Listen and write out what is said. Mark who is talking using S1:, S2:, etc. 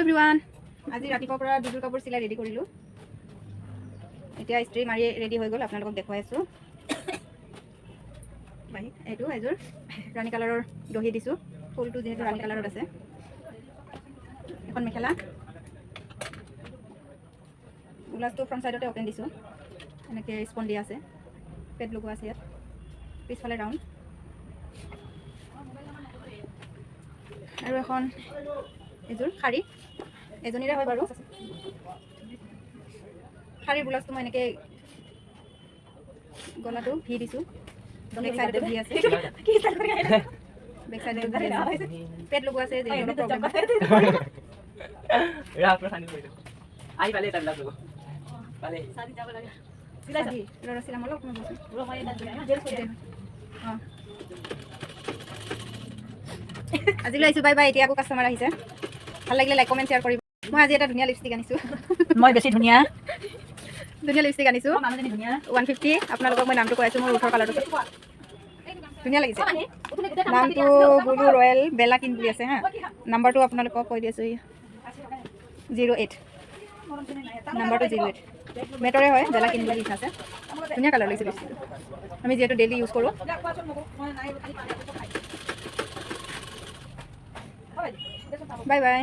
S1: Everyone, আজি ৰাতিপুৱাৰ পৰা দুযোৰ কাপোৰ চিলাই ৰেডি কৰিলোঁ। এতিয়া ইস্ত্ৰি মাৰি ৰেডি হৈ গ'ল, আপোনালোকক দেখুৱাই আছোঁ। এইটো এযোৰ ৰাণী কালাৰৰ দহি দিছোঁ, ফুলটো যিহেতু ৰাণী কালাৰত আছে। এখন মেখেলা, ব্লাউজটো ফ্ৰণ্ট চাইডতে অপেন দিছোঁ, এনেকৈ স্পন দিয়া আছে, পেড লগোৱা আছে ইয়াত, পিছফালে ৰাউণ্ড। আৰু এখন এযোৰ শাৰী, এজনীৰে হয় বাৰু। শাৰীৰ ব্লাউজটো মই এনেকৈ গলাটো ভি দিছোঁ, বেক চাইডতো ভি আছে, বেক চাইডতো ভি আছে, পেড লগোৱা আছে যে অলপ প্ৰব্লেম আছে।
S2: আই পালে এটা ব্লাউজ পালে সাদি যাব লাগে
S1: সাদি ৰৰা চিলাম অলপ মই বসো
S2: ৰমাই না জেল কৰি
S1: আজি লৈ আহিছোঁ। Bye bye. এতিয়া আকৌ কাষ্টমাৰ আহিছে, ভাল লাগিলে লাইক কমেণ্ট শ্বেয়াৰ কৰিব। মই আজি এটা ধুনীয়া লিপষ্টিক আনিছোঁ,
S2: মই বেছি ধুনীয়া
S1: লিপষ্টিক আনিছোঁ,
S2: মানুহজনী ধুনীয়া
S1: 150। আপোনালোকক মই নামটো কৈ আছোঁ, মোৰ ওঠৰ কালাৰটো ধুনীয়া লাগিছে। নামটো ব্লু ৰয়েল বেলা কিন বুলি আছে হা। নাম্বাৰটো আপোনালোকক কৈ দি আছোঁ, 08 নাম্বাৰটো 08 মেটৰে হয়, বেলা কিন বুলি লিখা আছে। ধুনীয়া কালাৰ লাগিছে লিপষ্টিকটো, আমি যিহেতু ডেইলি ইউজ কৰোঁ। Bye bye.